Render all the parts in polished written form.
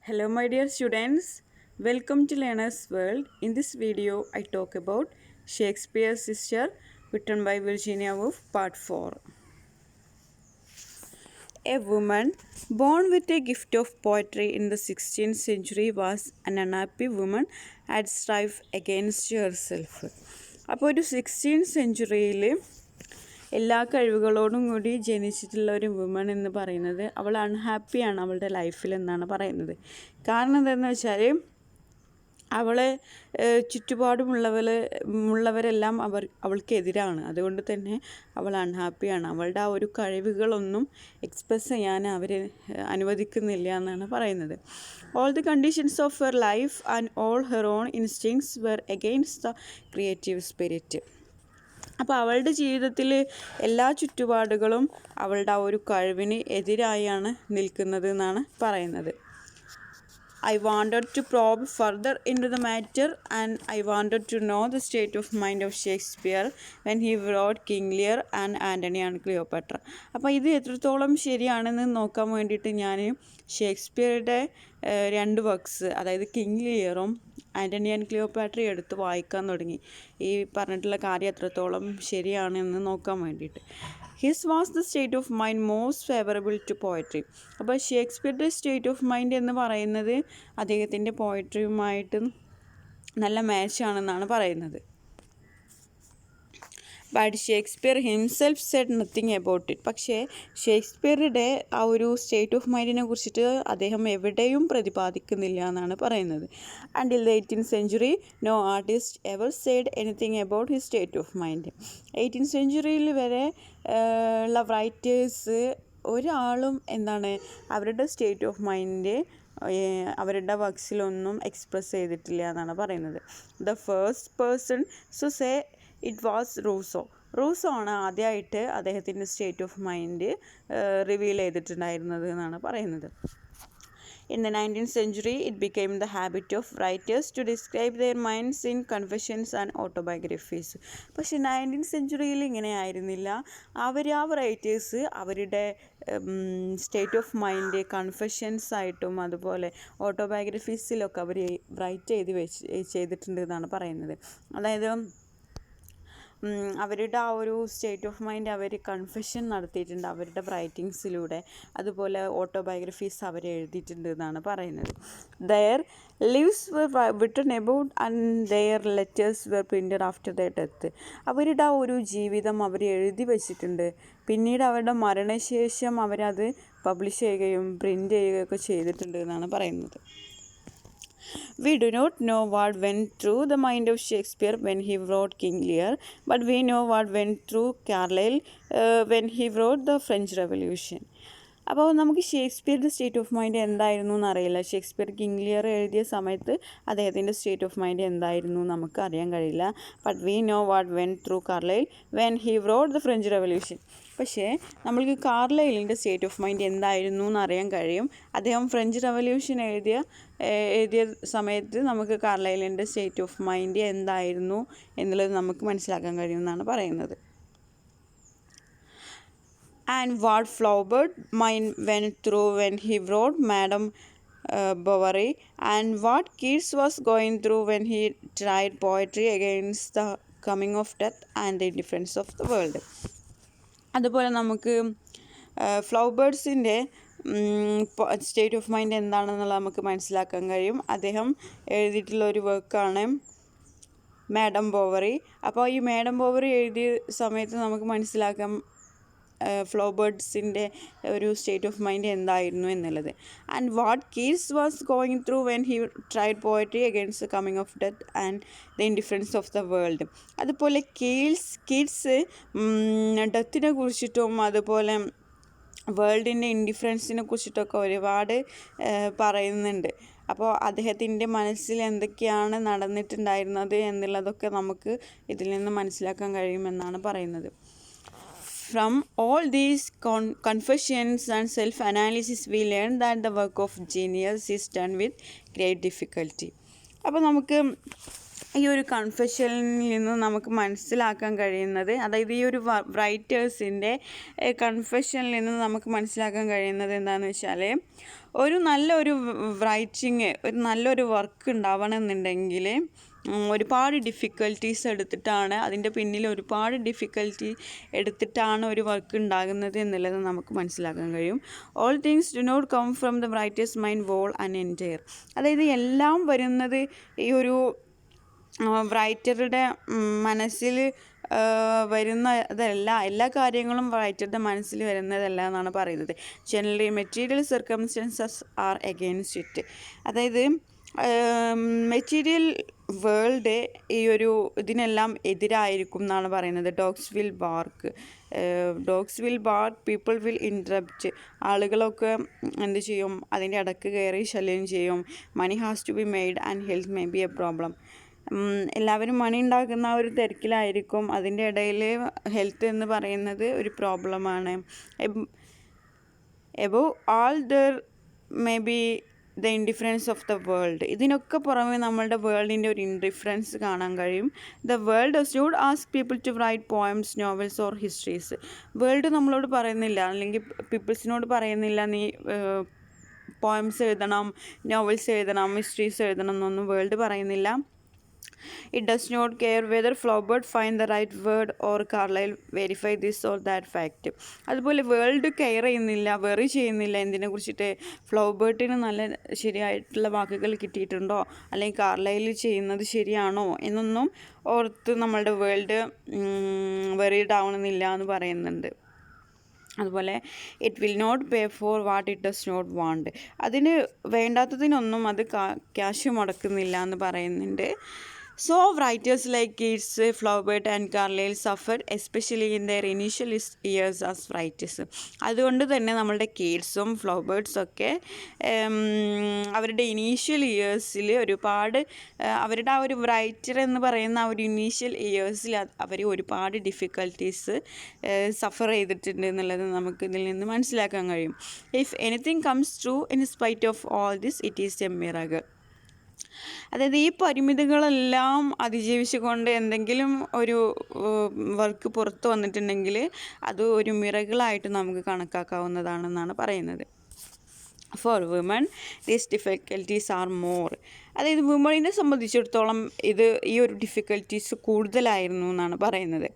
Hello my dear students, welcome to Learner's World. In this video, I talk about Shakespeare's Sister written by Virginia Woolf, Part 4. A woman born with a gift of poetry in the 16th century was an unhappy woman at strife against herself. അപ്പോൾ ഒരു 16th സെഞ്ച്വറിയിൽ എല്ലാ കഴിവുകളോടും കൂടി ജനിച്ചിട്ടുള്ള ഒരു woman എന്ന് പറയുന്നത് അവൾ അൺഹാപ്പിയാണ് അവളുടെ ലൈഫിൽ എന്നാണ് പറയുന്നത്. കാരണം എന്താണെന്ന് വെച്ചാൽ അവളെ ചുറ്റുപാടുമുള്ളവരെല്ലാം അവൾക്കെതിരാണ്. അതുകൊണ്ട് തന്നെ അവൾ അൺഹാപ്പിയാണ്. അവളുടെ ആ ഒരു കഴിവുകളൊന്നും എക്സ്പ്രസ് ചെയ്യാൻ അവർ അനുവദിക്കുന്നില്ല എന്നാണ് പറയുന്നത്. All the conditions of her life and all her own instincts were against the creative spirit. അപ്പോൾ അവളുടെ ജീവിതത്തിൽ എല്ലാ ചുറ്റുപാടുകളും അവളുടെ ആ ഒരു കഴിവിന് എതിരായാണ് നിൽക്കുന്നത് എന്നാണ് പറയുന്നത്. I wanted to probe further into the matter and I wanted to know the state of mind of Shakespeare when he wrote King Lear and Antony and Cleopatra. അപ്പോൾ ഇത് എത്രത്തോളം ശരിയാണെന്ന് നോക്കാൻ വേണ്ടിയിട്ട് ഞാൻ ഷേക്സ്പിയറുടെ രണ്ട് വർക്ക്സ്, അതായത് കിങ് ലിയറും ആൻ്റണി ആൻഡ് ക്ലിയോപാട്രയും എടുത്ത് വായിക്കാൻ തുടങ്ങി. ഈ പറഞ്ഞിട്ടുള്ള കാര്യം എത്രത്തോളം ശരിയാണെന്ന് നോക്കാൻ വേണ്ടിയിട്ട്. His was the state of mind most favourable to poetry. അപ്പോൾ ഷേക്സ്പിയറുടെ സ്റ്റേറ്റ് ഓഫ് മൈൻഡ് എന്ന് പറയുന്നത് അദ്ദേഹത്തിൻ്റെ പോയട്രിയുമായിട്ട് നല്ല മാച്ചാണെന്നാണ് പറയുന്നത്. But Shakespeare himself Z nothing about it. പക്ഷേ ഷേക്സ്പിയറുടെ ആ ഒരു സ്റ്റേറ്റ് ഓഫ് മൈൻഡിനെ കുറിച്ചിട്ട് അദ്ദേഹം എവിടെയും പ്രതിപാദിക്കുന്നില്ല എന്നാണ് പറയുന്നത്. Until the 18th century no artist ever said anything about his state of mind. 18th സെഞ്ച്വറിയിൽ വരെ ഉള്ള റൈറ്റേഴ്സ് ഒരാളും അവരുടെ സ്റ്റേറ്റ് ഓഫ് മൈൻഡ് അവരുടെ വർക്സിലൊന്നും എക്സ്പ്രസ് ചെയ്തിട്ടില്ല എന്നാണ് പറയുന്നത്. The first person to say it was Rousseau ആണ് ആദ്യമായിട്ട് അദ്ദേഹത്തിൻ്റെ സ്റ്റേറ്റ് ഓഫ് മൈൻഡ് റിവീൽ ചെയ്തിട്ടുണ്ടായിരുന്നത് എന്നാണ് പറയുന്നത്. In the 19th century, it became the habit of writers to describe their minds in confessions and autobiographies. പക്ഷേ 19th സെഞ്ച്വറിയിൽ ഇങ്ങനെ ആയിരുന്നില്ല. ആ റൈറ്റേഴ്സ് അവരുടെ സ്റ്റേറ്റ് ഓഫ് മൈൻഡ് കൺഫെഷൻസ് ആയിട്ടും അതുപോലെ ഓട്ടോബയോഗ്രഫീസിലൊക്കെ അവർ റൈറ്റ് ചെയ്തിട്ടുണ്ട് എന്നാണ് പറയുന്നത്. അതായത് അവരുടെ ആ ഒരു സ്റ്റേറ്റ് ഓഫ് മൈൻഡ് അവർ കൺഫെഷൻ നടത്തിയിട്ടുണ്ട് അവരുടെ റൈറ്റിങ്സിലൂടെ. അതുപോലെ ഓട്ടോബയോഗ്രഫീസ് അവർ എഴുതിയിട്ടുണ്ട് എന്നാണ് പറയുന്നത്. Their lives were written about and their letters were printed after their death. അവരുടെ ആ ഒരു ജീവിതം അവർ എഴുതി വച്ചിട്ടുണ്ട്. പിന്നീട് അവരുടെ മരണശേഷം അവരത് പബ്ലിഷ് ചെയ്യുകയും പ്രിൻ്റ് ചെയ്യുകയൊക്കെ ചെയ്തിട്ടുണ്ട് എന്നാണ് പറയുന്നത്. We do not know what went through the mind of Shakespeare when he wrote King Lear, but we know what went through Carlyle when he wrote the French Revolution. അപ്പോൾ നമുക്ക് ഷേക്സ്പിയറുടെ state of mind എന്തായിരുന്നു എന്നറിയില്ല. Shakespeare king Lear എഴുതിയ സമയത്ത് അദ്ദേഹത്തിൻ്റെ state of mind എന്തായിരുന്നു നമുക്ക് അറിയാൻ കഴിയില്ല. But we know what went through Carlyle when he wrote the French revolution. പക്ഷേ നമ്മൾക്ക് കാർലൈലിൻ്റെ സ്റ്റേറ്റ് ഓഫ് മൈൻഡ് എന്തായിരുന്നു എന്നറിയാൻ കഴിയും. അദ്ദേഹം ഫ്രഞ്ച് റെവല്യൂഷൻ എഴുതിയ സമയത്ത് നമുക്ക് കാർലൈലിൻ്റെ സ്റ്റേറ്റ് ഓഫ് മൈൻഡ് എന്തായിരുന്നു എന്നുള്ളത് നമുക്ക് മനസ്സിലാക്കാൻ കഴിയുമെന്നാണ് പറയുന്നത്. And what Flaubert mind went through when he wrote Madame Bovary, and what Keats was going through when he tried poetry against the coming of death and the indifference of the world. അതുപോലെ നമുക്ക് ഫ്ലൗബേർട്സിൻ്റെ state of mind എന്താണെന്നുള്ളത് നമുക്ക് മനസ്സിലാക്കാൻ കഴിയും. അദ്ദേഹം എഴുതിയിട്ടുള്ള ഒരു വർക്കാണ് മാഡം ബോവറി. അപ്പോൾ ഈ മാഡം ബോവറി എഴുതിയ സമയത്ത് നമുക്ക് മനസ്സിലാക്കാം ഫ്ലോബേർട്സിൻ്റെ ഒരു സ്റ്റേറ്റ് ഓഫ് മൈൻഡ് എന്തായിരുന്നു എന്നുള്ളത്. And what Keats was going through when he tried poetry against the coming of death and the indifference of the world. അതുപോലെ കീറ്റ്സ് ഡെത്തിനെ കുറിച്ചിട്ടും അതുപോലെ വേൾഡിൻ്റെ ഇൻഡിഫറൻസിനെ കുറിച്ചിട്ടൊക്കെ ഒരുപാട് പറയുന്നുണ്ട്. അപ്പോൾ അദ്ദേഹത്തിൻ്റെ മനസ്സിൽ എന്തൊക്കെയാണ് നടന്നിട്ടുണ്ടായിരുന്നത് എന്നുള്ളതൊക്കെ നമുക്ക് ഇതിൽ നിന്ന് മനസ്സിലാക്കാൻ കഴിയുമെന്നാണ് പറയുന്നത്. From all these confessions and self-analysis, we learn that the work of genius is done with great difficulty. അപ്പോൾ നമുക്ക് ഈ ഒരു കൺഫെഷനിൽ നിന്ന് നമുക്ക് മനസ്സിലാക്കാൻ കഴിയുന്നത്, അതായത് ഈ ഒരു റൈറ്റേഴ്സിൻ്റെ കൺഫെഷനിൽ നിന്ന് നമുക്ക് മനസ്സിലാക്കാൻ കഴിയുന്നത് എന്താണെന്ന് വെച്ചാൽ, ഒരു നല്ലൊരു റൈറ്റിങ്, ഒരു നല്ലൊരു വർക്ക് ഉണ്ടാവണമെന്നുണ്ടെങ്കിൽ ഒരുപാട് ഡിഫിക്കൽട്ടീസ് എടുത്തിട്ടാണ്, അതിൻ്റെ പിന്നിൽ ഒരുപാട് ഡിഫിക്കൽട്ടി എടുത്തിട്ടാണ് ഒരു വർക്ക് ഉണ്ടാകുന്നത് എന്നുള്ളത് നമുക്ക് മനസ്സിലാക്കാൻ കഴിയും. All things do not come from the writer's mind whole and entire. അതായത് എല്ലാം വരുന്നത് ഈ ഒരു റൈറ്ററുടെ മനസ്സിൽ വരുന്നതല്ല, എല്ലാ കാര്യങ്ങളും റൈറ്ററുടെ മനസ്സിൽ വരുന്നതല്ല എന്നാണ് പറയുന്നത്. Generally material circumstances are against it. അതായത് മെറ്റീരിയൽ വേൾഡ് ഈ ഒരു ഇതിനെല്ലാം എതിരായിരിക്കും എന്നാണ് പറയുന്നത്. Dogs will bark, people will interrupt. ആളുകളൊക്കെ എന്ത് ചെയ്യും, അതിൻ്റെ ഇടക്ക് കയറി ശല്യം ചെയ്യും. Money has to be made and health may be a problem. എല്ലാവരും മണി ഉണ്ടാക്കുന്ന ഒരു തിരക്കിലായിരിക്കും, അതിൻ്റെ ഇടയിൽ ഹെൽത്ത് എന്ന് പറയുന്നത് ഒരു പ്രോബ്ലമാണ്. Above all there may be the indifference of the world. ഇതിനൊക്കെ പുറമെ നമ്മളുടെ വേൾഡിൻ്റെ ഒരു ഇൻഡിഫറൻസ് കാണാൻ കഴിയും. The world does not ask people to write poems, novels or histories. World നമ്മളോട് പറയുന്നില്ല, അല്ലെങ്കിൽ പീപ്പിൾസിനോട് പറയുന്നില്ല നീ പോയംസ് എഴുതണം, നോവൽസ് എഴുതണം, ഹിസ്റ്ററീസ് എഴുതണം എന്നൊന്നും വേൾഡ് പറയുന്നില്ല. It does not care whether Flaubert find the right word or Carlyle verify this or that fact. അതുപോലെ വേൾഡ് കെയർ ചെയ്യുന്നില്ല, വെറി ചെയ്യുന്നില്ല എന്തിനെ കുറിച്ചിട്ട്, ഫ്ലോബേർട്ടിന് നല്ല ശരിയായിട്ടുള്ള വാക്കുകൾ കിട്ടിയിട്ടുണ്ടോ, അല്ലെങ്കിൽ കാർലൈൽ ചെയ്യുന്നത് ശരിയാണോ എന്നൊന്നും ഓർത്ത് നമ്മളുടെ വേൾഡ് വെറീഡ് ആവണമെന്നില്ല എന്ന് പറയുന്നുണ്ട്. അതുപോലെ it will not pay for what it does not want. അതിന് വേണ്ടാത്തതിനൊന്നും അത് ക്യാഷ് മുടക്കുന്നില്ല എന്ന് പറയുന്നുണ്ട്. So writers like Keats, Flaubert and Carlyle suffered especially in their initial years as writers. അതുകൊണ്ട് തന്നെ നമ്മളുടെ കീറ്റ്സും ഫ്ലോബേർട്സും ഒക്കെ അവരുടെ ഇനീഷ്യൽ ഇയേഴ്സിൽ ഒരുപാട് അവരുടെ ആ ഒരു റൈറ്റർ എന്ന് പറയുന്ന ആ ഒരു ഇനീഷ്യൽ ഇയേഴ്സിൽ അവർ ഒരുപാട് ഡിഫിക്കൽട്ടീസ് സഫർ ചെയ്തിട്ടുണ്ട് എന്നുള്ളത് നമുക്ക് ഇതിൽ നിന്ന് മനസ്സിലാക്കാൻ കഴിയും. If anything comes true in spite of all this it is A miracle. അതായത് ഈ പരിമിതികളെല്ലാം അതിജീവിച്ചുകൊണ്ട് എന്തെങ്കിലും ഒരു വർക്ക് പുറത്ത് വന്നിട്ടുണ്ടെങ്കിൽ അത് ഒരു മിറക്കിളായിട്ട് നമുക്ക് കണക്കാക്കാവുന്നതാണെന്നാണ് പറയുന്നത്. For woman these difficulties are more. അതായത് വുമണിനെ സംബന്ധിച്ചിടത്തോളം ഈ ഒരു ഡിഫിക്കൽട്ടീസ് കൂടുതലായിരുന്നു എന്നാണ് പറയുന്നത്.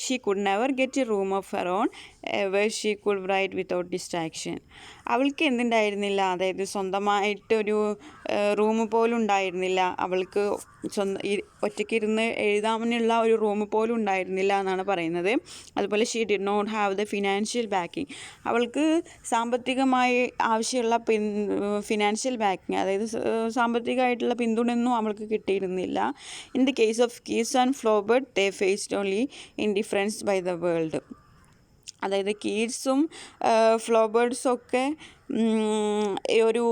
She could never get a room of her own where she could write without distraction. അവൾക്ക് എന്തുണ്ടായിരുന്നില്ല, അതായത് സ്വന്തമായിട്ടൊരു റൂം പോലും ഉണ്ടായിരുന്നില്ല, അവൾക്ക് ഒറ്റയ്ക്ക് ഇരുന്ന് എഴുതാനുള്ള ഒരു റൂം പോലും ഉണ്ടായിരുന്നില്ല എന്നാണ് പറയുന്നത്. അതുപോലെ she did not have the financial backing. അവൾക്ക് സാമ്പത്തികമായി ആവശ്യമുള്ള ഫിനാൻഷ്യൽ ബാക്കിംഗ്, അതായത് സാമ്പത്തികമായിട്ടുള്ള പിന്തുണയൊന്നും അവൾക്ക് കിട്ടിയിരുന്നില്ല. In the case of Keats and Flaubert they faced only indifference by the world. അതായത് കീറ്റ്സും ഫ്ലോബേർട്സും ഒക്കെ ഒരു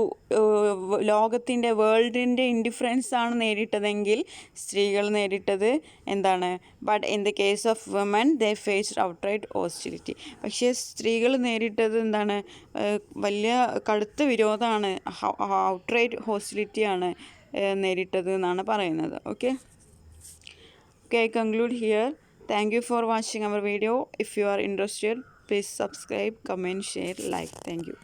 ലോകത്തിൻ്റെ വേൾഡിൻ്റെ ഇൻഡിഫറൻസാണ് നേരിട്ടതെങ്കിൽ സ്ത്രീകൾ നേരിട്ടത് എന്താണ്? But in the case of woman they faced outright hostility. പക്ഷേ സ്ത്രീകൾ നേരിട്ടത് എന്താണ്? വലിയ കടുത്ത വിരോധമാണ്, ഔട്ട്റൈറ്റ് ഹോസ്റ്റിലിറ്റിയാണ് നേരിട്ടത് എന്നാണ് പറയുന്നത്. Okay, I conclude here. Thank you for watching our video. If you are interested, please subscribe, comment, share, like. Thank you.